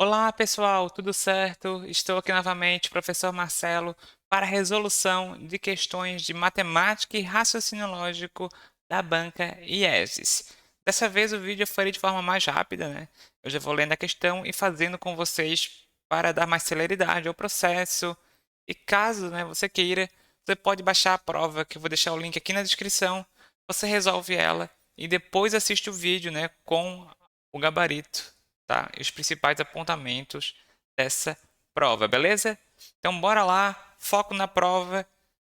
Olá, pessoal, tudo certo? Estou aqui novamente, professor Marcelo, para a resolução de questões de matemática e raciocínio lógico da banca IESES. Dessa vez o vídeo eu farei de forma mais rápida, né? Eu já vou lendo a questão e fazendo com vocês para dar mais celeridade ao processo. E caso, né, você queira, você pode baixar a prova, que eu vou deixar o link aqui na descrição. Você resolve ela e depois assiste o vídeo, né, com o gabarito, tá? E os principais apontamentos dessa prova, beleza? Então bora lá, foco na prova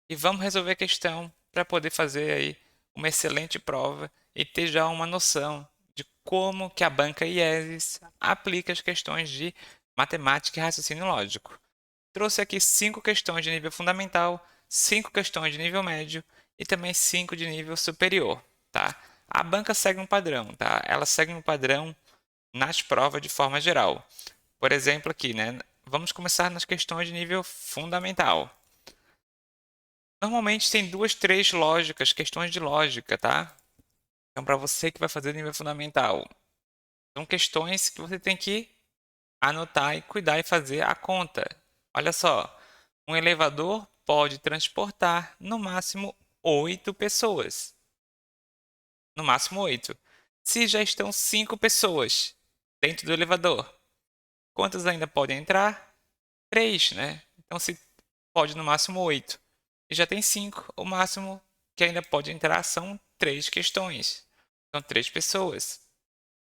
e vamos resolver a questão para poder fazer aí uma excelente prova e ter já uma noção de como que a banca IESES aplica as questões de matemática e raciocínio lógico. Trouxe aqui 5 questões de nível fundamental, 5 questões de nível médio e também 5 de nível superior, tá? A banca segue um padrão, tá? Ela segue um padrão nas provas de forma geral. Por exemplo, aqui, né? Vamos começar nas questões de nível fundamental. Normalmente tem duas, três lógicas, questões de lógica, tá? Então, para você que vai fazer nível fundamental, são questões que você tem que anotar e cuidar e fazer a conta. Olha só, um elevador pode transportar no máximo 8 pessoas. No máximo 8. Se já estão 5 pessoas dentro do elevador, quantas ainda podem entrar? 3, né? Então, se pode no máximo 8 e já tem 5, o máximo que ainda pode entrar são 3 questões. São 3 pessoas.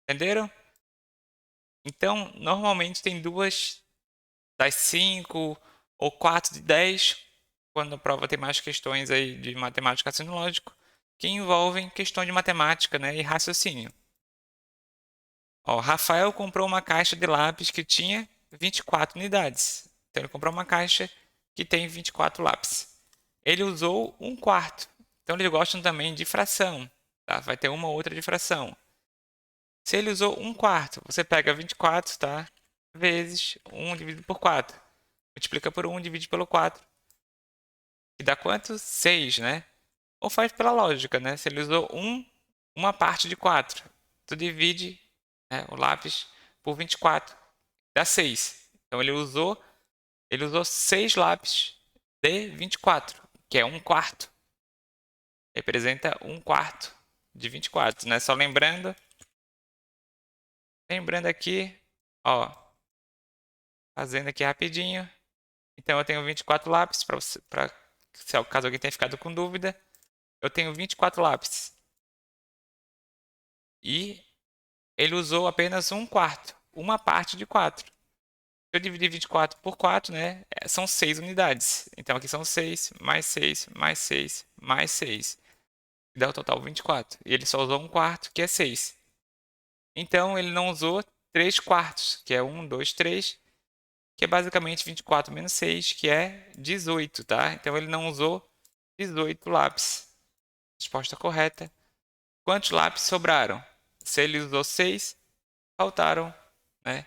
Entenderam? Então, normalmente tem duas das 5 ou 4 de 10, quando a prova tem mais questões aí de matemática e raciocínio lógico, que envolvem questão de matemática, né, e raciocínio. Ó, Rafael comprou uma caixa de lápis que tinha 24 unidades. Então ele comprou uma caixa que tem 24 lápis. Ele usou um quarto. Então eles gostam também de fração. Tá? Vai ter uma ou outra de fração. Se ele usou um quarto, você pega 24, tá? Vezes 1 dividido por 4. Multiplica por 1, divide pelo 4. E dá quanto? 6, né? Ou faz pela lógica, né? Se ele usou uma parte de 4, tu divide, né, o lápis por 24, dá 6. Então ele usou 6 lápis de 24, que é um quarto. Representa um quarto de 24, né? Só lembrando aqui, ó, fazendo aqui rapidinho. Então eu tenho 24 lápis para caso alguém tenha ficado com dúvida, eu tenho 24 lápis. E ele usou apenas um quarto, uma parte de 4. Se eu dividir 24 por 4, né, são 6 unidades. Então aqui são 6, mais 6, mais 6, mais 6. Dá o total 24. E ele só usou um quarto, que é 6. Então ele não usou 3 quartos, que é 1, 2, 3, que é basicamente 24 menos 6, que é 18, tá? Então ele não usou 18 lápis. Resposta correta. Quantos lápis sobraram? Se ele usou 6, faltaram, né,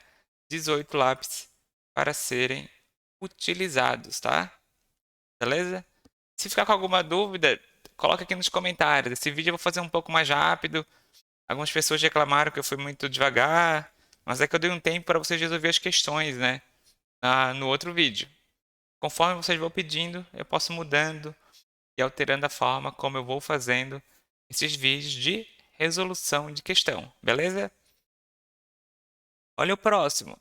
18 lápis para serem utilizados, tá? Beleza? Se ficar com alguma dúvida, coloca aqui nos comentários. Esse vídeo eu vou fazer um pouco mais rápido. Algumas pessoas reclamaram que eu fui muito devagar, mas é que eu dei um tempo para vocês resolver as questões, né? No outro vídeo. Conforme vocês vão pedindo, eu posso mudando e alterando a forma como eu vou fazendo esses vídeos de resolução de questão, beleza? Olha o próximo.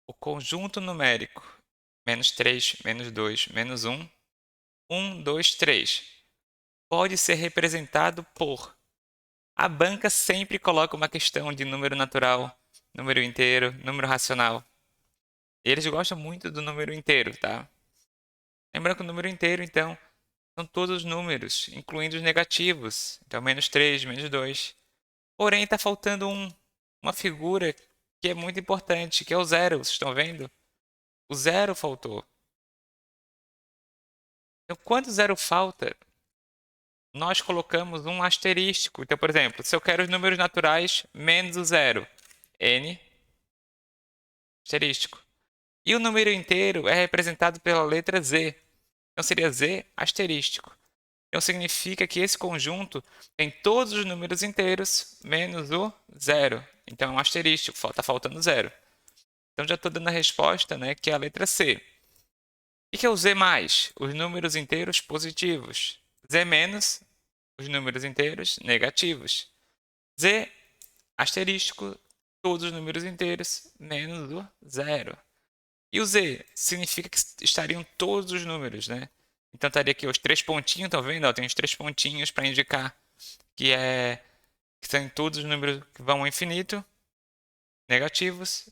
O conjunto numérico menos 3, menos 2, menos 1, 1, 2, 3 pode ser representado por. A banca sempre coloca uma questão de número natural, número inteiro, número racional. Eles gostam muito do número inteiro, tá? Lembrando que o número inteiro, então, são todos os números, incluindo os negativos. Então, menos 3, menos 2. Porém, está faltando uma figura que é muito importante, que é o zero. Vocês estão vendo? O zero faltou. Então, quando zero falta, nós colocamos um asterístico. Então, por exemplo, se eu quero os números naturais menos o zero, n asterístico. E o número inteiro é representado pela letra z. Então, seria z asterístico. Então, significa que esse conjunto tem todos os números inteiros menos o zero. Então, é um asterístico, está faltando zero. Então já estou dando a resposta, né, que é a letra C. O que é o Z mais? Os números inteiros positivos. Z menos, os números inteiros negativos. Z asterístico, todos os números inteiros menos o zero. E o Z significa que estariam todos os números, né? Então estaria aqui os três pontinhos, estão vendo? Ó, tem os três pontinhos para indicar que são todos os números que vão ao infinito, negativos.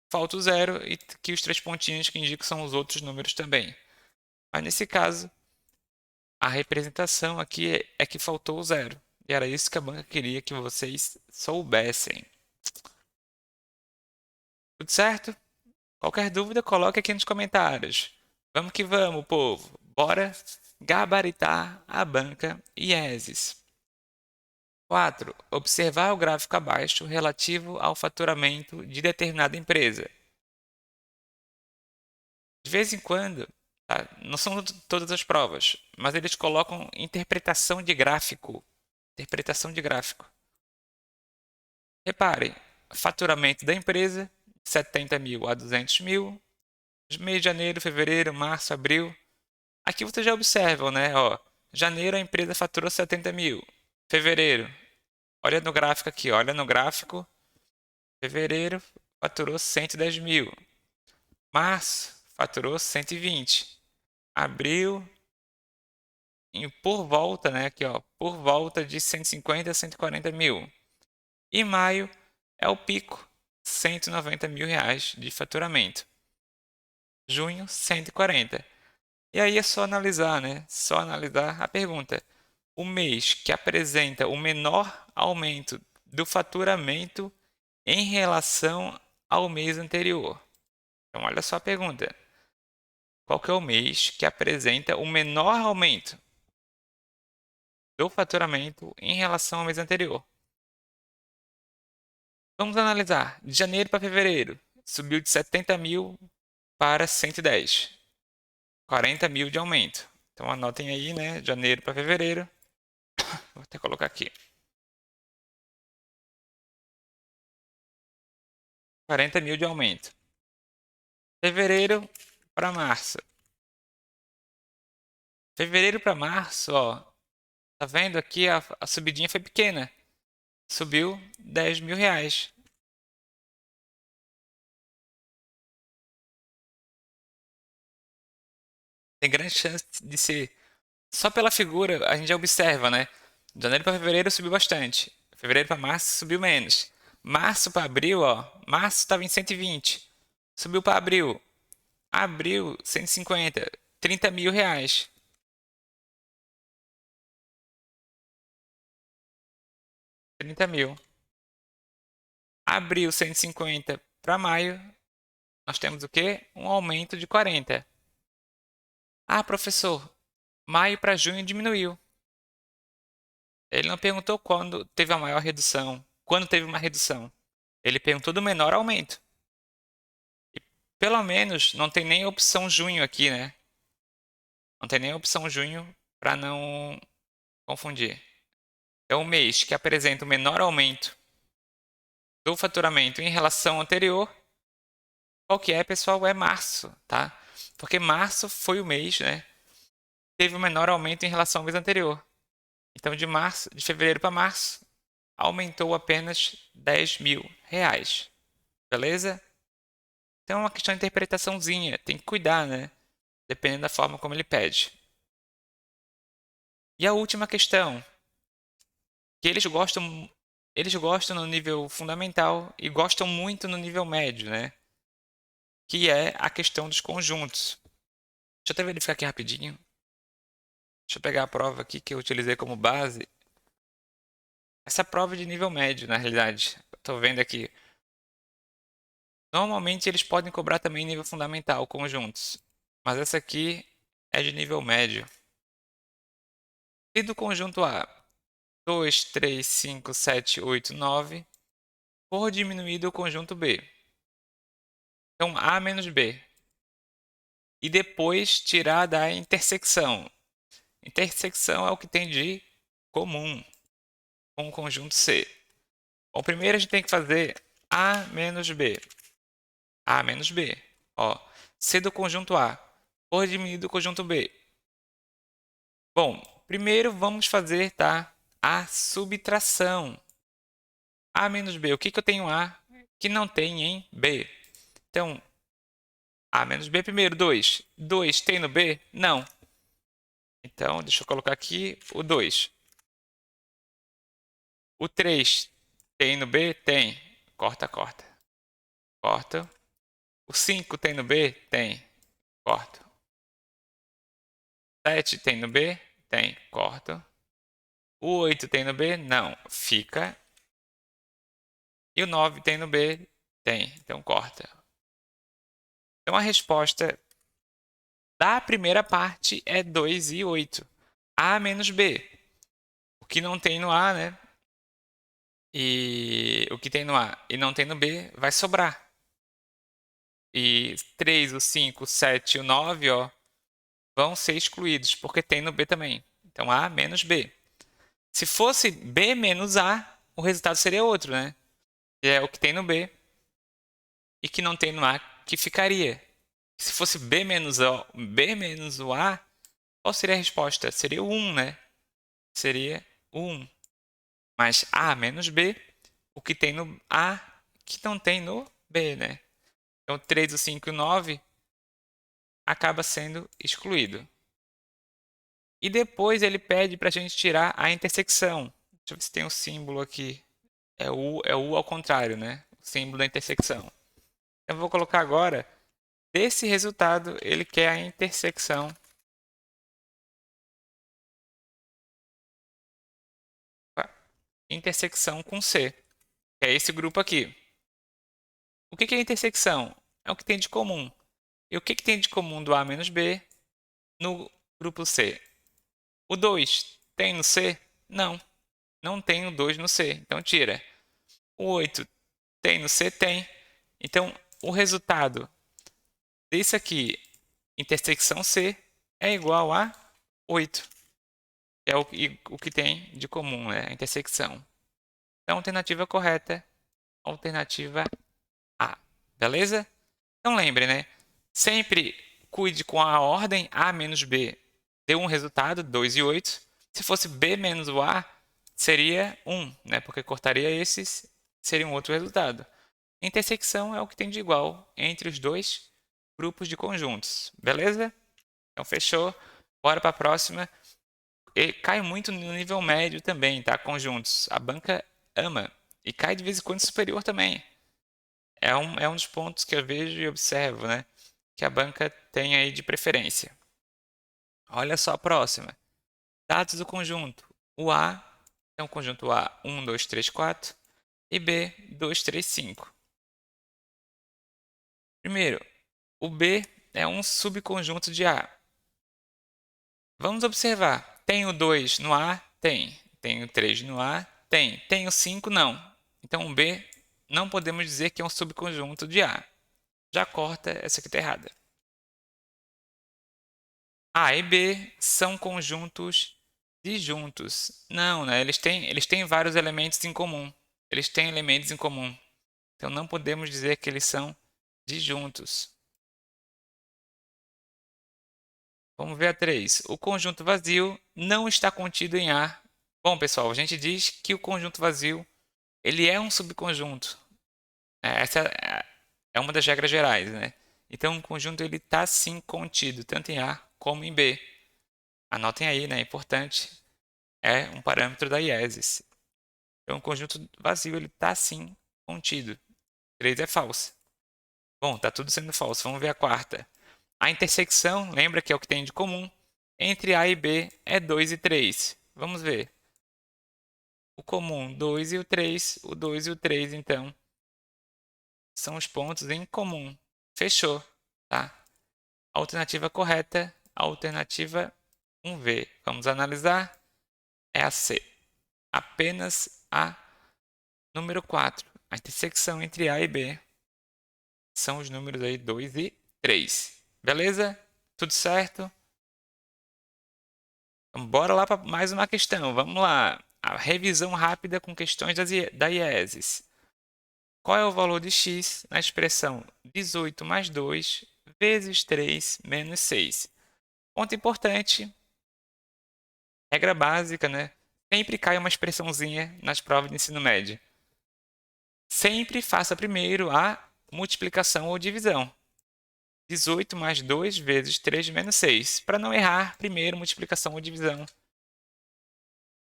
Falta o zero e aqui os três pontinhos que indicam são os outros números também. Mas nesse caso, a representação aqui é que faltou o zero. E era isso que a banca queria que vocês soubessem. Tudo certo? Qualquer dúvida, coloque aqui nos comentários. Vamos que vamos, povo. Bora gabaritar a banca IESES. 4. Observar o gráfico abaixo relativo ao faturamento de determinada empresa. De vez em quando, tá? Não são todas as provas, mas eles colocam interpretação de gráfico. Interpretação de gráfico. Reparem, faturamento da empresa, 70 mil a 200 mil, mês de janeiro, fevereiro, março, abril. Aqui vocês já observam, né? Ó, janeiro a empresa faturou 70 mil. Fevereiro, olha no gráfico aqui, olha no gráfico. Fevereiro faturou 110 mil. Março faturou 120. Abril, por volta, né? Aqui, ó, por volta de 150 a 140 mil. E maio é o pico, 190 mil reais de faturamento. Junho, 140. E aí é só analisar, né? Só analisar a pergunta. O mês que apresenta o menor aumento do faturamento em relação ao mês anterior. Então, olha só a pergunta. Qual que é o mês que apresenta o menor aumento do faturamento em relação ao mês anterior? Vamos analisar. De janeiro para fevereiro, subiu de 70 mil para 110. 40 mil de aumento. Então, anotem aí, né? Janeiro para fevereiro. Vou até colocar aqui. 40 mil de aumento. Fevereiro para março. Fevereiro para março, ó. Tá vendo aqui a subidinha foi pequena. Subiu 10 mil reais. Tem grande chance de ser. Só pela figura a gente já observa, né? De janeiro para fevereiro subiu bastante. Fevereiro para março subiu menos. Março para abril, ó. Março estava em 120. Subiu para abril. Abril, 150. 30 mil reais. 30 mil. Abril, 150 para maio. Nós temos o quê? Um aumento de 40. Ah, professor, maio para junho diminuiu. Ele não perguntou quando teve a maior redução, quando teve uma redução. Ele perguntou do menor aumento. E pelo menos não tem nem a opção junho aqui, né? Não tem nem a opção junho para não confundir. É o mês que apresenta o menor aumento do faturamento em relação ao anterior. Qual que é, pessoal? É março, tá? Porque março foi o mês, né? Teve o menor aumento em relação ao mês anterior. Então, de fevereiro para março, aumentou apenas 10 mil reais. Beleza? Então, é uma questão de interpretaçãozinha. Tem que cuidar, né? Dependendo da forma como ele pede. E a última questão, que eles gostam no nível fundamental e gostam muito no nível médio, né? Que é a questão dos conjuntos. Deixa eu até verificar aqui rapidinho. Deixa eu pegar a prova aqui que eu utilizei como base. Essa prova é de nível médio, na realidade. Estou vendo aqui. Normalmente eles podem cobrar também nível fundamental, conjuntos. Mas essa aqui é de nível médio. E do conjunto A, 2, 3, 5, 7, 8, 9, for diminuído o conjunto B. Então, A menos B. E depois tirar da intersecção. Intersecção é o que tem de comum com o conjunto C. Bom, primeiro a gente tem que fazer A menos B. A menos B. Ó, C do conjunto A por diminuir do conjunto B. Bom, primeiro vamos fazer, tá, a subtração. A menos B. O que eu tenho A que não tem em B? Então, A menos B primeiro, 2. 2 tem no B? Não. Então, deixa eu colocar aqui o 2. O 3 tem no B? Tem. Corta, corta. Corta. O 5 tem no B? Tem. Corta. 7 tem no B? Tem. Corta. O 8 tem no B? Não. Fica. E o 9 tem no B? Tem. Então, corta. Então, a resposta da primeira parte é 2 e 8. A menos B. O que não tem no A, né? E o que tem no A e não tem no B vai sobrar. E 3, o 5, o 7 e o 9, ó, vão ser excluídos, porque tem no B também. Então, A menos B. Se fosse B menos A, o resultado seria outro, né? Que é o que tem no B e que não tem no A, que ficaria. Se fosse B menos o A, qual seria a resposta? Seria o 1, né? Seria o 1. Mas A menos B, o que tem no A, que não tem no B, né? Então, 3, o 5 e o 9 acaba sendo excluído. E depois ele pede para a gente tirar a intersecção. Deixa eu ver se tem um símbolo aqui. É o ao contrário, né? O símbolo da intersecção. Eu vou colocar agora, desse resultado, ele quer a intersecção. Intersecção com C, que é esse grupo aqui. O que é intersecção? É o que tem de comum. E o que tem de comum do A menos B no grupo C? O 2 tem no C? Não. Não tem o 2 no C, então tira. O 8 tem no C? Tem. Então, o resultado desse aqui, intersecção C, é igual a 8. É o que tem de comum, né? A intersecção. Então, a alternativa correta, alternativa A. Beleza? Então, lembre, né? Sempre cuide com a ordem A menos B. Deu um resultado, 2 e 8. Se fosse B menos o A, seria 1, né? Porque cortaria esses, seria um outro resultado. Intersecção é o que tem de igual entre os dois grupos de conjuntos. Beleza? Então, fechou. Bora para a próxima. E cai muito no nível médio também, tá? Conjuntos. A banca ama. E cai de vez em quando superior também. É um dos pontos que eu vejo e observo, né? Que a banca tem aí de preferência. Olha só a próxima. Dados do conjunto. O A é um conjunto A 1, 2, 3, 4 e B 2, 3, 5. Primeiro, o B é um subconjunto de A. Vamos observar. Tem o 2 no A? Tem. Tem o 3 no A? Tem. Tem o 5? Não. Então, o B não podemos dizer que é um subconjunto de A. Já corta, essa aqui está errada. A e B são conjuntos disjuntos. Não, né? Eles têm vários elementos em comum. Eles têm elementos em comum. Então, não podemos dizer que eles são disjuntos. Vamos ver a 3. O conjunto vazio não está contido em A. Bom, pessoal, a gente diz que o conjunto vazio ele é um subconjunto. Essa é uma das regras gerais, né? Então, o conjunto ele está sim contido, tanto em A como em B. Anotem aí, né? É importante. É um parâmetro da IESES. Então, o conjunto vazio ele está sim contido. 3 é falso. Bom, está tudo sendo falso. Vamos ver a quarta. A intersecção, lembra que é o que tem de comum, entre A e B é 2 e 3. Vamos ver. O comum, 2 e o 3. O 2 e o 3, então, são os pontos em comum. Fechou, tá? Alternativa correta, alternativa 1V. Vamos analisar. É a C. Apenas a número 4. A intersecção entre A e B são os números aí 2 e 3. Beleza? Tudo certo? Então, bora lá para mais uma questão. Vamos lá. A revisão rápida com questões da IESES. Qual é o valor de x na expressão 18 mais 2 vezes 3 menos 6. Ponto importante, regra básica, né? Sempre cai uma expressãozinha nas provas de ensino médio. Sempre faça primeiro a multiplicação ou divisão. 18 mais 2 vezes 3 menos 6. Para não errar, primeiro multiplicação ou divisão.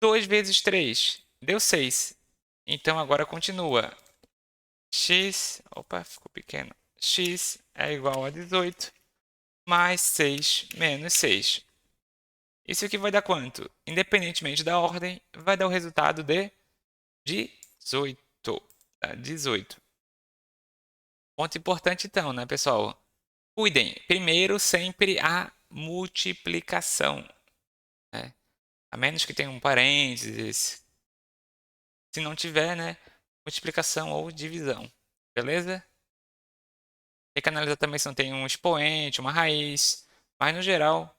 2 vezes 3 deu 6. Então agora continua. X, opa, ficou pequeno. X é igual a 18 mais 6 menos 6. Isso aqui vai dar quanto? Independentemente da ordem, vai dar o resultado de 18. Tá? 18. Ponto importante então, né, pessoal? Cuidem, primeiro sempre a multiplicação, né? A menos que tenha um parênteses. Se não tiver, né, multiplicação ou divisão. Beleza? Tem que analisar também se não tem um expoente, uma raiz. Mas no geral,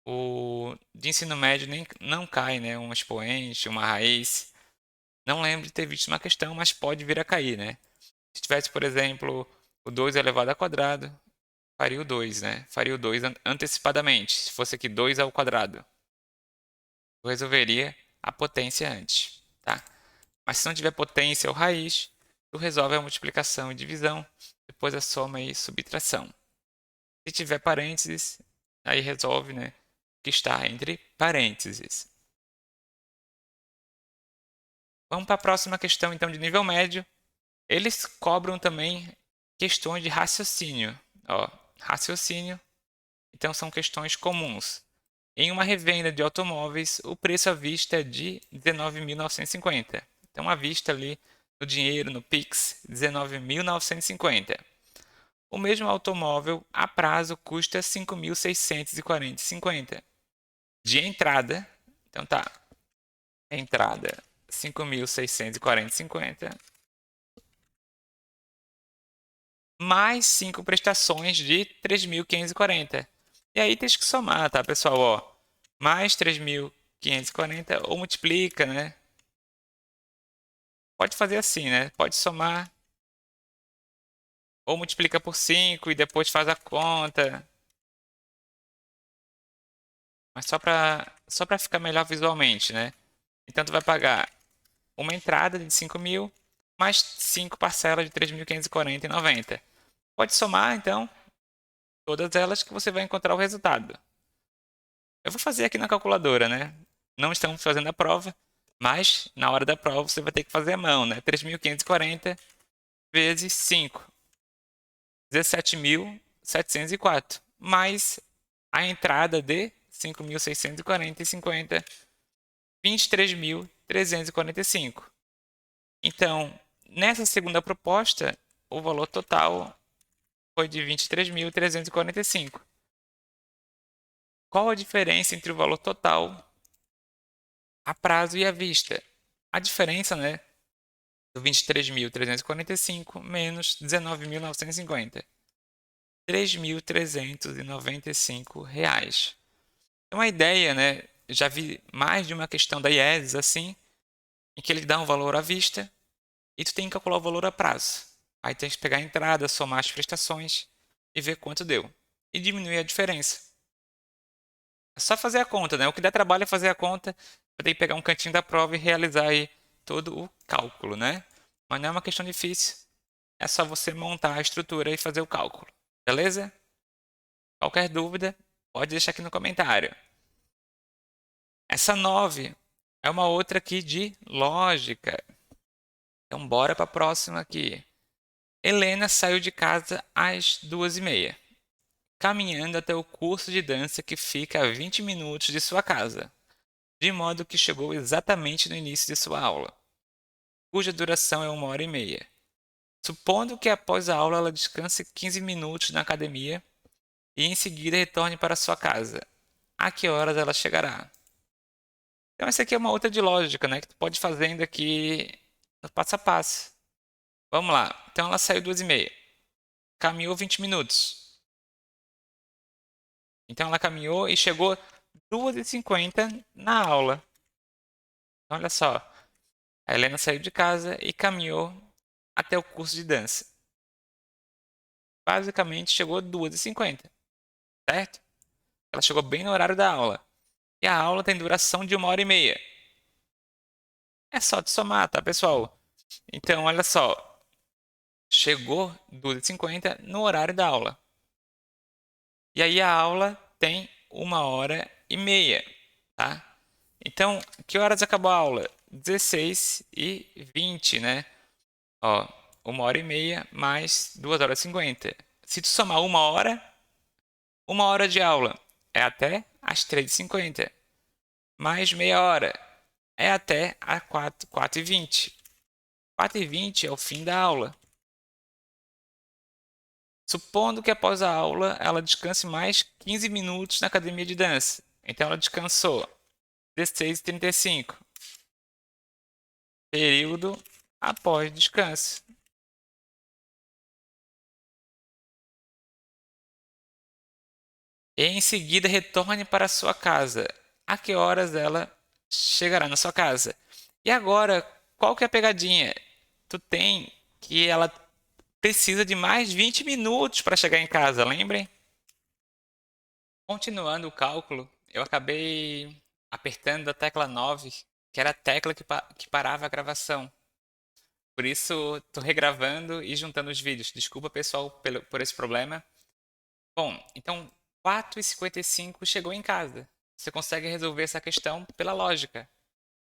o de ensino médio nem, não cai, né? Um expoente, uma raiz. Não lembro de ter visto uma questão, mas pode vir a cair, né? Se tivesse, por exemplo, o 2 elevado ao quadrado, faria o 2, né? Faria o 2 antecipadamente. Se fosse aqui 2 ao quadrado, eu resolveria a potência antes, tá? Mas se não tiver potência ou raiz, tu resolve a multiplicação e divisão, depois a soma e subtração. Se tiver parênteses, aí resolve, né, o que está entre parênteses. Vamos para a próxima questão, então, de nível médio. Eles cobram também questões de raciocínio. Ó, raciocínio, então são questões comuns. Em uma revenda de automóveis, o preço à vista é de 19.950. Então, à vista ali no dinheiro, no Pix, 19.950. O mesmo automóvel a prazo custa 5.640,50. De entrada, então tá, entrada 5.640,50 mais 5 prestações de 3.540. E aí tem que somar, tá, pessoal? Ó, mais 3.540 ou multiplica, né? Pode fazer assim, né? Pode somar ou multiplica por 5 e depois faz a conta. Mas só para ficar melhor visualmente, né? Então tu vai pagar uma entrada de 5.000 mais 5 parcelas de 3.540,90. Pode somar, então, todas elas que você vai encontrar o resultado. Eu vou fazer aqui na calculadora, né? Não estamos fazendo a prova, mas na hora da prova você vai ter que fazer a mão, né? 3.540 vezes 5, 17.704, mais a entrada de 5.640,50, 23.345. Então, nessa segunda proposta, o valor total foi de 23.345. Qual a diferença entre o valor total, a prazo e à vista? A diferença, né, do 23.345 menos 19.950. R$ 3.395. Então, a ideia, né, já vi mais de uma questão da IESES assim, em que ele dá um valor à vista e tu tem que calcular o valor a prazo. Aí tem que pegar a entrada, somar as prestações e ver quanto deu. E diminuir a diferença. É só fazer a conta, né? O que dá trabalho é fazer a conta. Vai ter que pegar um cantinho da prova e realizar aí todo o cálculo, né? Mas não é uma questão difícil. É só você montar a estrutura e fazer o cálculo. Beleza? Qualquer dúvida, pode deixar aqui no comentário. Essa 9 é uma outra aqui de lógica. Então, bora para a próxima aqui. Helena saiu de casa às 2h30, caminhando até o curso de dança que fica a 20 minutos de sua casa, de modo que chegou exatamente no início de sua aula, cuja duração é 1h30. Supondo que após a aula ela descanse 15 minutos na academia e em seguida retorne para sua casa, a que horas ela chegará? Então, essa aqui é uma outra de lógica, né? Que tu pode ir fazendo aqui no passo a passo. Vamos lá. Então, ela saiu 2h30. Caminhou 20 minutos. Então, ela caminhou e chegou 2h50 na aula. Olha só. A Helena saiu de casa e caminhou até o curso de dança. Basicamente, chegou 2h50, certo? Ela chegou bem no horário da aula. E a aula tem duração de 1h30. É só de somar, tá, pessoal? Então, olha só. Chegou 2h50 no horário da aula. E aí a aula tem 1h30, tá? Então, que horas acabou a aula? 16h20, né? Ó, 1h30 mais 2h50. Se tu somar 1 hora, 1 hora de aula é até às 3h50. Mais meia hora é até às 4h20. 4h20 é o fim da aula. Supondo que após a aula ela descanse mais 15 minutos na academia de dança. Então ela descansou 16h35. Período após descanso. E em seguida retorne para sua casa. A que horas ela chegará na sua casa? E agora, qual que é a pegadinha? Tu tem que ela precisa de mais 20 minutos para chegar em casa, lembrem? Continuando o cálculo, eu acabei apertando a tecla 9, que era a tecla que parava a gravação. Por isso, estou regravando e juntando os vídeos. Desculpa, pessoal, por esse problema. Bom, então 4h55 chegou em casa. Você consegue resolver essa questão pela lógica.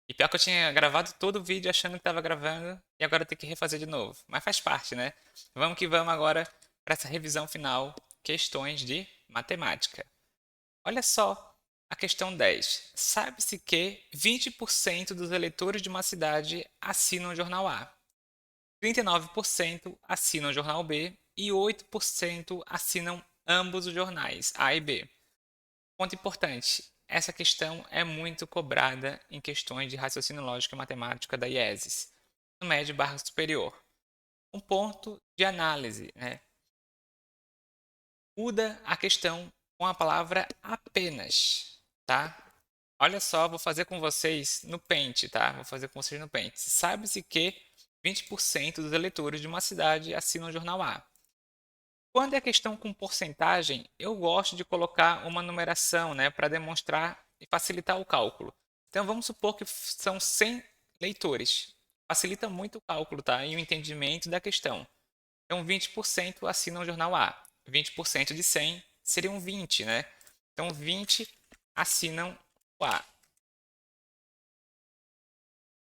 E pior que eu tinha gravado todo o vídeo achando que estava gravando e agora tem que refazer de novo. Mas faz parte, né? Vamos que vamos agora para essa revisão final, questões de matemática. Olha só a questão 10. Sabe-se que 20% dos eleitores de uma cidade assinam o jornal A, 39% assinam o jornal B e 8% assinam ambos os jornais, A e B. Ponto importante: essa questão é muito cobrada em questões de raciocínio lógico e matemática da IESES, no médio/superior. Um ponto de análise, né? Muda a questão com a palavra apenas, tá? Olha só, vou fazer com vocês no Paint, tá? Vou fazer com vocês no Paint. Sabe-se que 20% dos eleitores de uma cidade assinam o jornal A. Quando é questão com porcentagem, eu gosto de colocar uma numeração, né, para demonstrar e facilitar o cálculo. Então vamos supor que são 100 leitores. Facilita muito o cálculo, tá? E o entendimento da questão. Então 20% assinam o jornal A. 20% de 100 seriam 20, né? Então 20 assinam o A.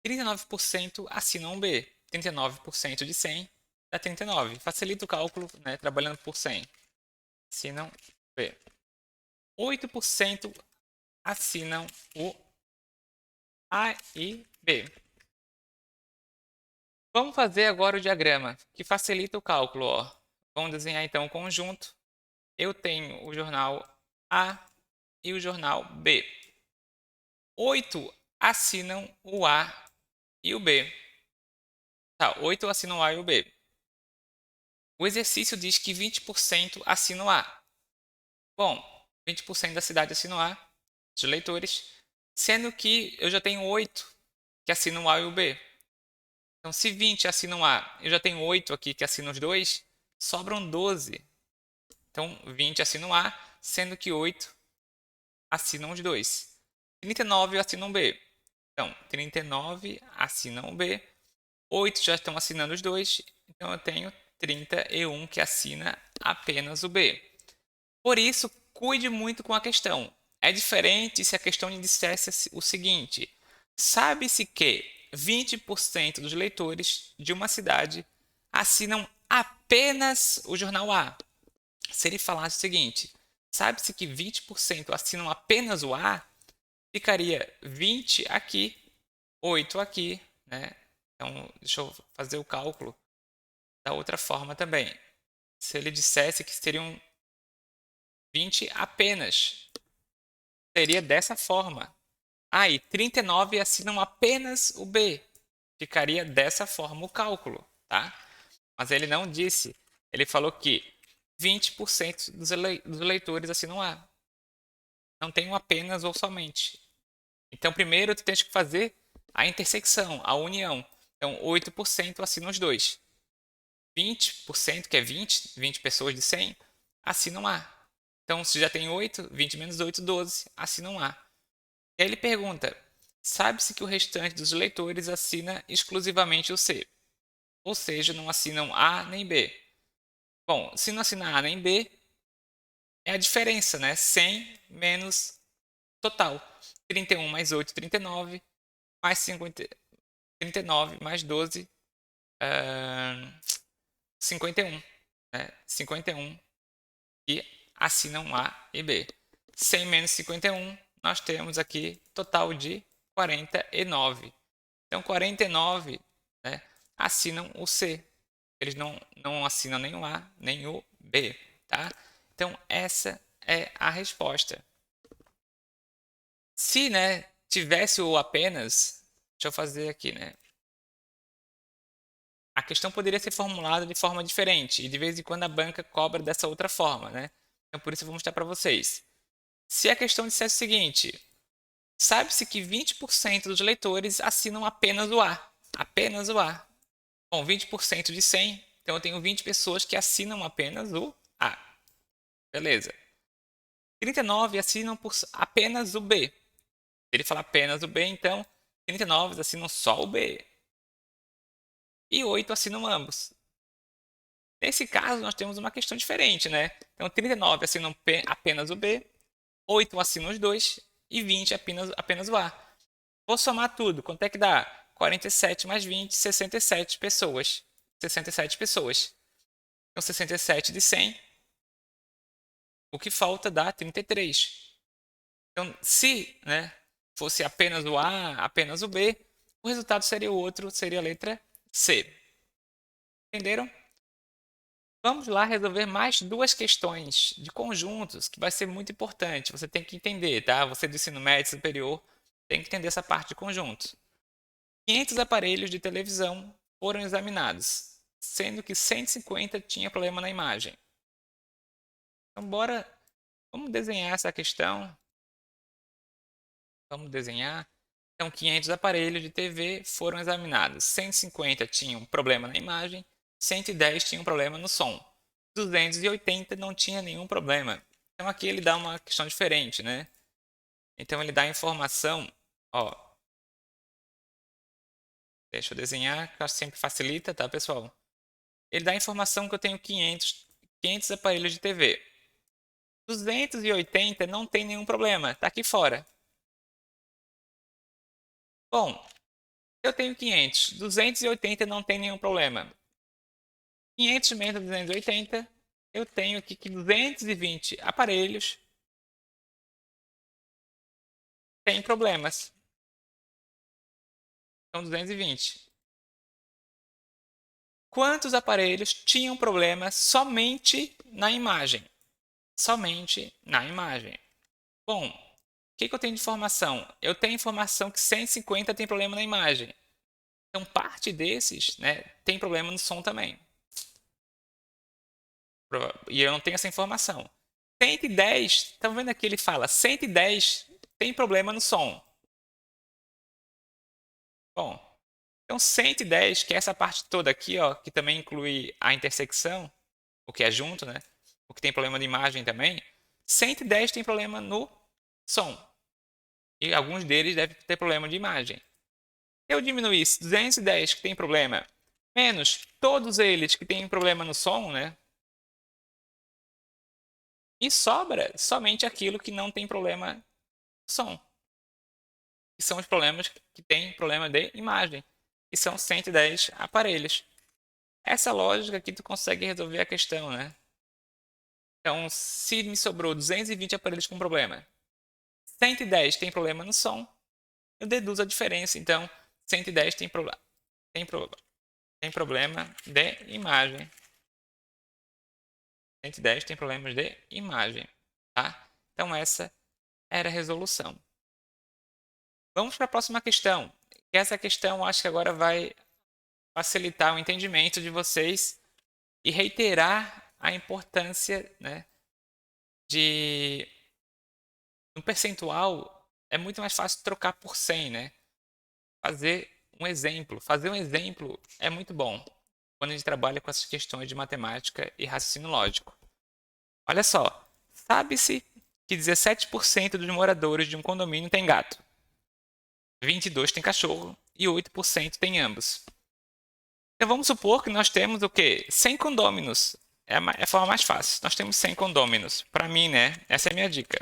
39% assinam o B. 39% de 100 dá 39. Facilita o cálculo, né, trabalhando por 100. Assinam B. 8% assinam o A e B. Vamos fazer agora o diagrama, que facilita o cálculo. Ó. Vamos desenhar então o conjunto. Eu tenho o jornal A e o jornal B. 8 assinam o A e o B. Tá, 8 assinam o A e o B. O exercício diz que 20% assinam o A. Bom, 20% da cidade assinam o A, dos leitores, sendo que eu já tenho 8 que assinam o A e o B. Então, se 20 assinam A, eu já tenho 8 aqui que assinam os dois, sobram 12. Então, 20 assinam A, sendo que 8 assinam os dois. 39 assinam B. Então, 39 assinam B, 8 já estão assinando os dois, então eu tenho 31 que assina apenas o B. Por isso, cuide muito com a questão. É diferente se a questão lhe dissesse o seguinte: sabe-se que 20% dos leitores de uma cidade assinam apenas o jornal A. Se ele falasse o seguinte: sabe-se que 20% assinam apenas o A, ficaria 20 aqui, 8 aqui, né? Então, deixa eu fazer o cálculo da outra forma também. Se ele dissesse que seriam 20 apenas, seria dessa forma. E 39 assinam apenas o B. Ficaria dessa forma o cálculo, tá? Mas ele não disse. Ele falou que 20% dos leitores assinam A. Não tem um apenas ou somente. Então, primeiro, tu tens que fazer a intersecção, a união. Então, 8% assinam os dois. 20%, que é 20 pessoas de 100, assinam A. Então, se já tem 8, 20 menos 8, 12, assinam A. E aí ele pergunta, sabe-se que o restante dos leitores assina exclusivamente o C, ou seja, não assinam A nem B. Bom, se não assinar A nem B, é a diferença, né? 100 menos total. 31 mais 8, 39, mais 50, 39 mais 12, 51. Né? 51 e assinam A e B. 100 menos 51, nós temos aqui total de 49. Então, 49, né, assinam o C. Eles não assinam nem o A, nem o B. Tá? Então, essa é a resposta. Se, né, tivesse o apenas, deixa eu fazer aqui, né? A questão poderia ser formulada de forma diferente e de vez em quando a banca cobra dessa outra forma, né? Então por isso eu vou mostrar para vocês. Se a questão dissesse o seguinte, sabe-se que 20% dos leitores assinam apenas o A, apenas o A. Bom, 20% de 100, então eu tenho 20 pessoas que assinam apenas o A. Beleza. 39 assinam por apenas o B. Se ele falar apenas o B, então 39 assinam só o B. E 8 assinam ambos. Nesse caso, nós temos uma questão diferente, né? Então, 39 assinam apenas o B, 8 assinam os dois e 20 apenas o A. Vou somar tudo. Quanto é que dá? 47 mais 20, 67 pessoas. 67 pessoas. Então, 67 de 100, o que falta dá 33. Então, se, né, fosse apenas o A, apenas o B, o resultado seria o outro, seria a letra C. Entenderam? Vamos lá resolver mais duas questões de conjuntos, que vai ser muito importante. Você tem que entender, tá? Você do ensino médio superior tem que entender essa parte de conjuntos. 500 aparelhos de televisão foram examinados, sendo que 150 tinha problema na imagem. Então, vamos desenhar essa questão. Vamos desenhar. Então, 500 aparelhos de TV foram examinados. 150 tinham problema na imagem, 110 tinham problema no som. 280 não tinha nenhum problema. Então, aqui ele dá uma questão diferente, né? Então, ele dá a informação, ó. Deixa eu desenhar, que eu acho que sempre facilita, tá, pessoal? Ele dá a informação que eu tenho 500 aparelhos de TV. 280 não tem nenhum problema, está aqui fora. Bom, eu tenho 500, 280 não tem nenhum problema. 500 menos 280, eu tenho aqui que 220 aparelhos têm problemas. Então, 220. Quantos aparelhos tinham problema somente na imagem? Somente na imagem. Bom, o que eu tenho de informação? Eu tenho informação que 150 tem problema na imagem. Então, parte desses, né, tem problema no som também. E eu não tenho essa informação. 110, estão vendo aqui ele fala 110 tem problema no som. Bom, então 110, que é essa parte toda aqui, ó, que também inclui a intersecção, o que é junto, né? O que tem problema de imagem também. 110 tem problema no som. E alguns deles devem ter problema de imagem. Eu diminuísse 210 que tem problema, menos todos eles que têm problema no som, né? E sobra somente aquilo que não tem problema no som. Que são os problemas que têm problema de imagem. Que são 110 aparelhos. Essa lógica aqui tu consegue resolver a questão, né? Então, se me sobrou 220 aparelhos com problema, 110 tem problema no som, eu deduzo a diferença. Então, 110 tem, pro, tem problema de imagem. 110 tem problemas de imagem, tá? Então, essa era a resolução. Vamos para a próxima questão. Essa questão acho que agora vai facilitar o entendimento de vocês e reiterar a importância, né, de um percentual. É muito mais fácil trocar por 100, né? Fazer um exemplo é muito bom. quando a gente trabalha com essas questões de matemática e raciocínio lógico. Olha só, sabe-se que 17% dos moradores de um condomínio tem gato, 22% tem cachorro e 8% tem ambos. Então vamos supor que nós temos o quê? 100 condôminos. É a forma mais fácil. Nós temos 100 condôminos. Para mim, né? Essa é a minha dica.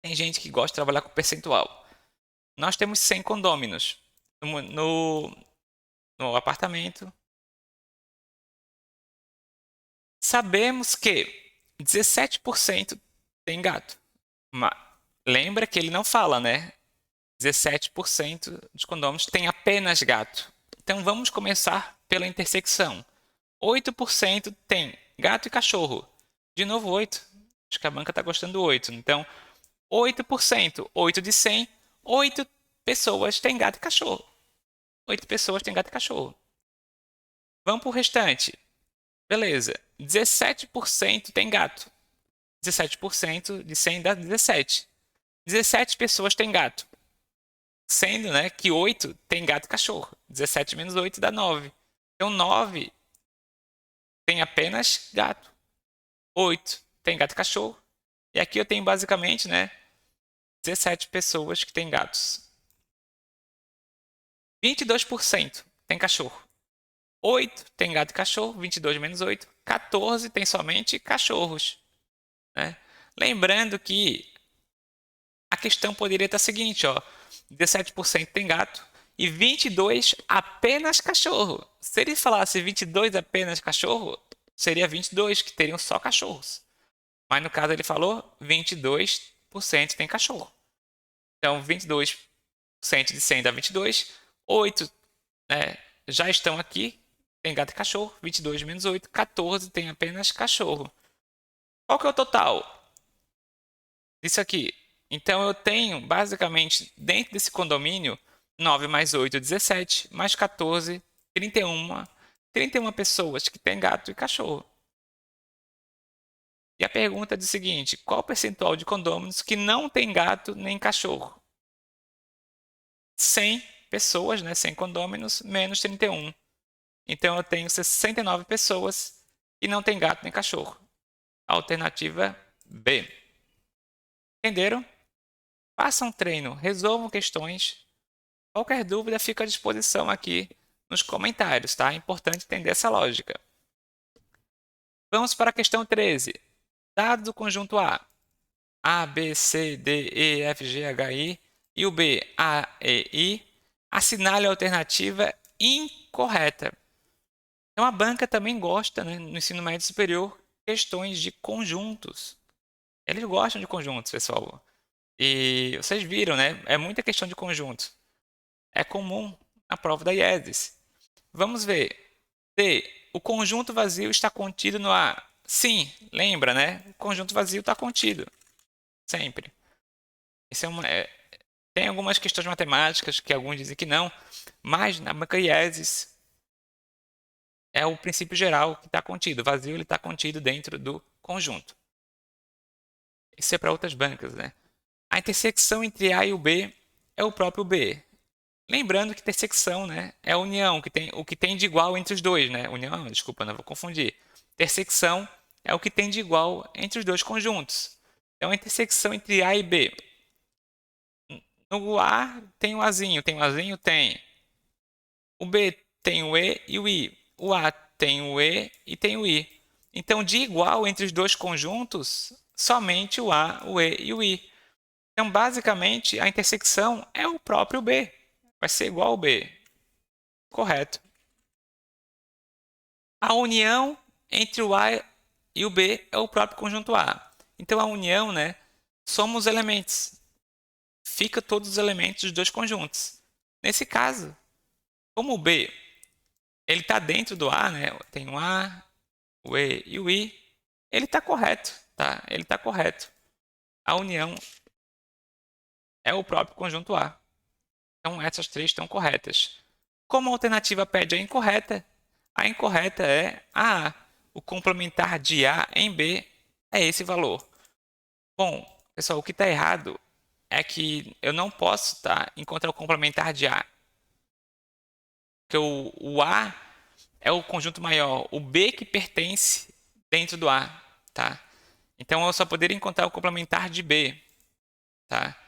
Tem gente que gosta de trabalhar com percentual. Nós temos 100 condôminos no apartamento. Sabemos que 17% tem gato. Mas lembra que ele não fala, né? 17% dos condôminos tem apenas gato. Então vamos começar pela intersecção. 8% tem gato e cachorro. De novo, 8. Acho que a banca está gostando do 8. Então, 8%, 8 de 100, 8 pessoas têm gato e cachorro. 8 pessoas têm gato e cachorro. Vamos para o restante. Beleza. 17% tem gato. 17% de 100 dá 17. 17 pessoas têm gato. Sendo, né, que 8 tem gato e cachorro. 17 menos 8 dá 9. Então, 9 tem apenas gato. 8 tem gato e cachorro. E aqui eu tenho basicamente, né, 17 pessoas que têm gatos. 22% tem cachorro. 8 tem gato e cachorro. 22 menos 8. 14 tem somente cachorros. Né? Lembrando que a questão poderia estar a seguinte, ó. 17% tem gato e 22 apenas cachorro. Se ele falasse 22 apenas cachorro, seria 22 que teriam só cachorros. Mas no caso ele falou 22% tem cachorro. Então 22% de 100 dá 22. 8, né, já estão aqui, tem gato e cachorro. 22 menos 8, 14 tem apenas cachorro. Qual que é o total disso aqui? Então eu tenho basicamente dentro desse condomínio 9 mais 8, 17, mais 14, 31 pessoas que têm gato e cachorro. E a pergunta é o seguinte: qual o percentual de condôminos que não tem gato nem cachorro? 100 pessoas, né? 100 condôminos menos 31. Então eu tenho 69 pessoas que não têm gato nem cachorro. Alternativa B. Entenderam? Façam um treino, resolvam questões. Qualquer dúvida fica à disposição aqui nos comentários, tá? É importante entender essa lógica. Vamos para a questão 13. Dado do conjunto A, B, C, D, E, F, G, H, I e o B, A, E, I, assinale a alternativa incorreta. Então a banca também gosta, né, no ensino médio superior, questões de conjuntos. Eles gostam de conjuntos, pessoal. E vocês viram, né? É muita questão de conjunto. É comum na prova da IESES. Vamos ver. D. O conjunto vazio está contido no A. Sim, lembra, né? O conjunto vazio está contido. Sempre. Isso tem algumas questões matemáticas que alguns dizem que não, mas na banca IESES é o princípio geral que está contido. O vazio está contido dentro do conjunto. Isso é para outras bancas, né? A intersecção entre A e o B é o próprio B. Lembrando que intersecção, né, é a união, o que tem de igual entre os dois, né? União, desculpa, não vou confundir. Intersecção é o que tem de igual entre os dois conjuntos. Então, a intersecção entre A e B. No A tem o Azinho, tem o Azinho? Tem. O B tem o E e o I. O A tem o E e tem o I. Então, de igual entre os dois conjuntos, somente o A, o E e o I. Então, basicamente, a intersecção é o próprio B. Vai ser igual ao B. Correto. A união entre o A e o B é o próprio conjunto A. Então, a união, né, somos os elementos. Fica todos os elementos dos dois conjuntos. Nesse caso, como o B ele está dentro do A, né, tem o A, o E e o I, ele está correto. Tá? Ele está correto. A união é o próprio conjunto A. Então, essas três estão corretas. Como a alternativa pede a incorreta é a A. O complementar de A em B é esse valor. Bom, pessoal, o que está errado é que eu não posso encontrar o complementar de A. Porque o A é o conjunto maior, o B que pertence dentro do A, tá? Então eu só poderia encontrar o complementar de B, tá?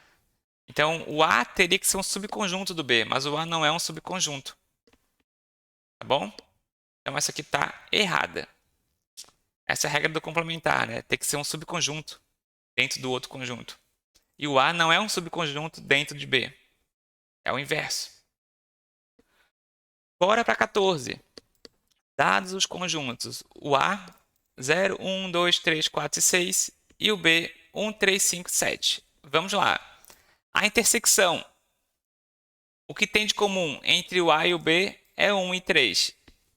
Então o A teria que ser um subconjunto do B, mas o A não é um subconjunto, tá bom? Então essa aqui está errada. Essa é a regra do complementar, né? Tem que ser um subconjunto dentro do outro conjunto. E o A não é um subconjunto dentro de B. É o inverso. Bora para 14. Dados os conjuntos, o A 0, 1, 2, 3, 4 e 6 e o B 1, 3, 5, 7. Vamos lá. A intersecção. O que tem de comum entre o A e o B é 1 e 3.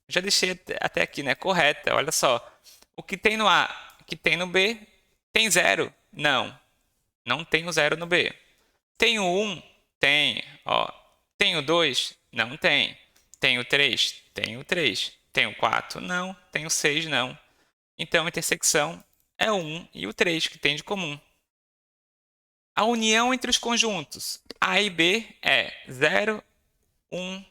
Já deixei até aqui, né? Correta, olha só. O que tem no A, que tem no B, tem 0? Não. Não tem o 0 no B. Tem o 1? Tem. Ó. Tem o 2? Não tem. Tem o 3? Tem o 3. Tem o 4? Não. Tem o 6? Não. Então, a intersecção é o 1 e o 3 que tem de comum. A união entre os conjuntos A e B é 0, 1,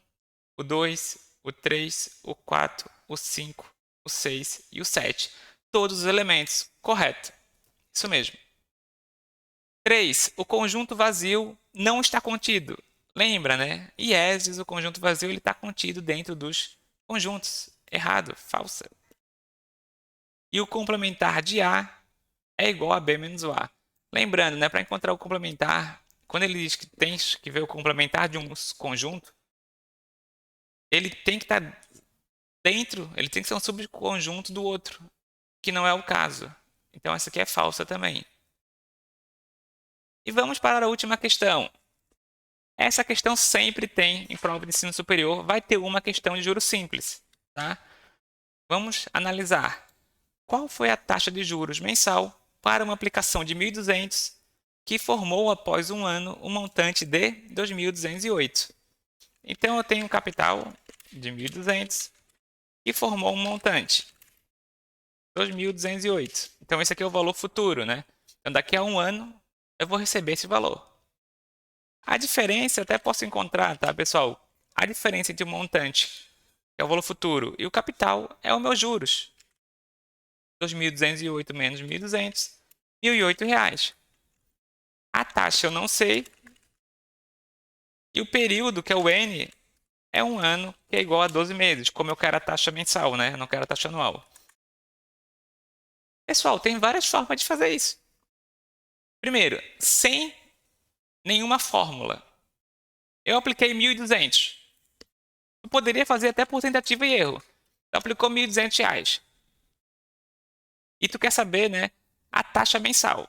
o 2, o 3, o 4, o 5, o 6 e o 7. Todos os elementos. Correto. Isso mesmo. 3. O conjunto vazio não está contido. Lembra, né? IESES, o conjunto vazio, ele está contido dentro dos conjuntos. Errado, falsa. E o complementar de A é igual a B menos o A. Lembrando, né, para encontrar o complementar, quando ele diz que tem que ver o complementar de um conjunto, ele tem que estar dentro, ele tem que ser um subconjunto do outro, que não é o caso. Então essa aqui é falsa também. E vamos para a última questão. Essa questão sempre tem em prova de ensino superior, vai ter uma questão de juros simples, tá? Vamos analisar. Qual foi a taxa de juros mensal para uma aplicação de 1.200 que formou após um ano um montante de 2.208? Então eu tenho um capital de 1.200 que formou um montante 2.208. Então esse aqui é o valor futuro, né? Então daqui a um ano eu vou receber esse valor. A diferença eu até posso encontrar, tá, pessoal? A diferença entre o montante, que é o valor futuro, e o capital é os meus juros. 2.208 menos 1.200, R$ 1.008. A taxa eu não sei. E o período, que é o N, é um ano, que é igual a 12 meses, como eu quero a taxa mensal, né? Eu não quero a taxa anual. Pessoal, tem várias formas de fazer isso. Primeiro, sem nenhuma fórmula. Eu apliquei 1.200. Eu poderia fazer até por tentativa e erro. Tu aplicou R$ 1.200. E tu quer saber, né, a taxa mensal.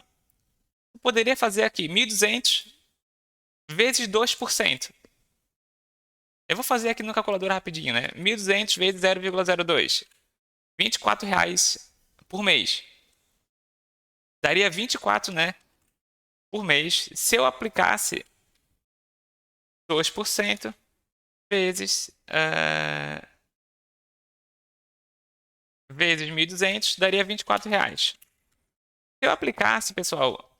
Tu poderia fazer aqui 1.200 vezes 2%. Eu vou fazer aqui no calculador rapidinho, né? 1.200 vezes 0,02. R$ 24 por mês. Daria 24, né, por mês se eu aplicasse 2% vezes vezes 1.200, daria R$ 24. Se eu aplicasse, pessoal,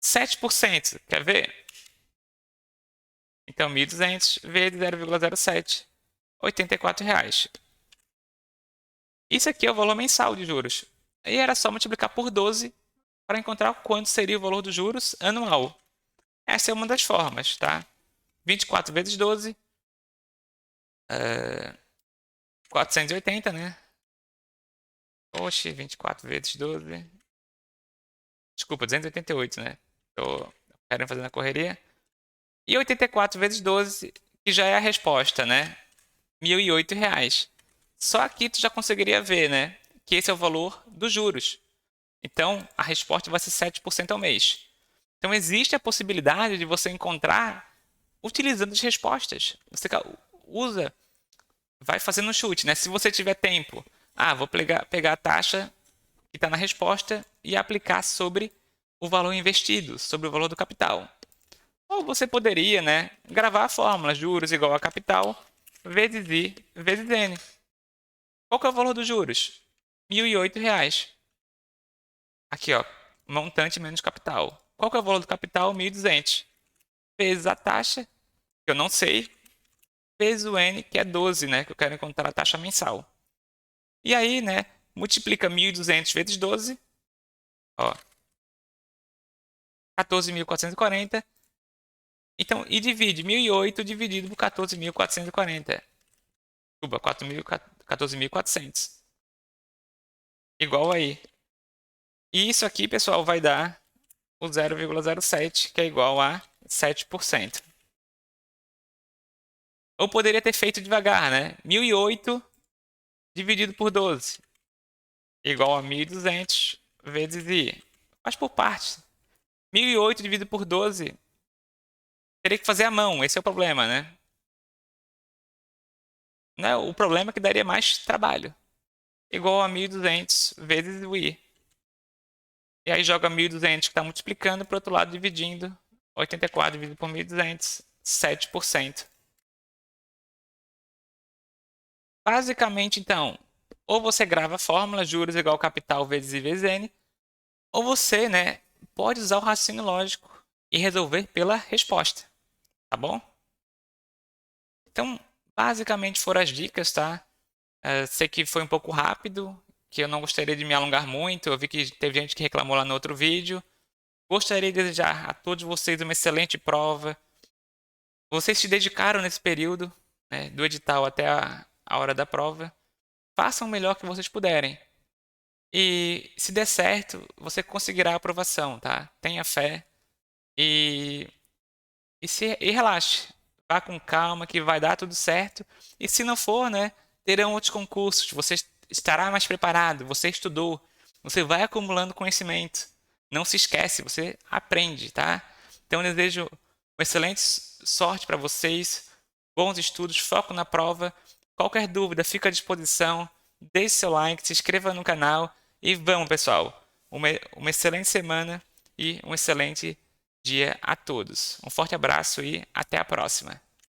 7%, quer ver? Então, 1.200 vezes 0,07, R$ 84. Isso aqui é o valor mensal de juros. E era só multiplicar por 12 para encontrar quanto seria o valor dos juros anual. Essa é uma das formas, tá? 24 vezes 12, 480, né? Oxe, 24 vezes 12. Desculpa, 288, né? Tô querendo fazer na correria. E 84 vezes 12, que já é a resposta, né? R$ 1.008. Só aqui tu já conseguiria ver, né? Que esse é o valor dos juros. Então, a resposta vai ser 7% ao mês. Então, existe a possibilidade de você encontrar utilizando as respostas. Você usa, vai fazendo um chute, né? Se você tiver tempo, vou pegar a taxa que está na resposta e aplicar sobre o valor investido, sobre o valor do capital. Ou você poderia, né, gravar a fórmula juros igual a capital vezes I vezes N. Qual que é o valor dos juros? R$ 1.008. Aqui, ó, montante menos capital. Qual que é o valor do capital? 1.200. Vezes a taxa, que eu não sei, vezes o N, que é 12, né? Que eu quero encontrar a taxa mensal. E aí, né? Multiplica 1.200 vezes 12, ó, 14.440. Então, e divide 1.008 dividido por 14.440. Desculpa, 14.400. Igual aí. E isso aqui, pessoal, vai dar o 0,07, que é igual a 7%. Ou poderia ter feito devagar, né? 1.008 dividido por 12, igual a 1.200 vezes I. Faz por partes. 1.008 dividido por 12, teria que fazer à mão, esse é o problema, né? O problema é que daria mais trabalho. Igual a 1.200 vezes o I. E aí joga 1.200 que está multiplicando, para o outro lado dividindo. 84 dividido por 1.200, 7%. Basicamente, então, ou você grava a fórmula juros igual capital vezes I vezes N, ou você, né, pode usar o raciocínio lógico e resolver pela resposta, tá bom? Então, basicamente foram as dicas, tá? Sei que foi um pouco rápido, que eu não gostaria de me alongar muito. Eu vi que teve gente que reclamou lá no outro vídeo. Gostaria de desejar a todos vocês uma excelente prova. Vocês se dedicaram nesse período, né, do edital até a hora da prova. Façam o melhor que vocês puderem. E se der certo, você conseguirá a aprovação, tá? Tenha fé e, e relaxe. Vá com calma que vai dar tudo certo. E se não for, né, terão outros concursos. Você estará mais preparado, você estudou, você vai acumulando conhecimento. Não se esquece, você aprende, tá? Então eu desejo uma excelente sorte para vocês, bons estudos, foco na prova. Qualquer dúvida, fica à disposição. Deixe seu like, se inscreva no canal e vamos, pessoal. Uma excelente semana e um excelente dia a todos. Um forte abraço e até a próxima.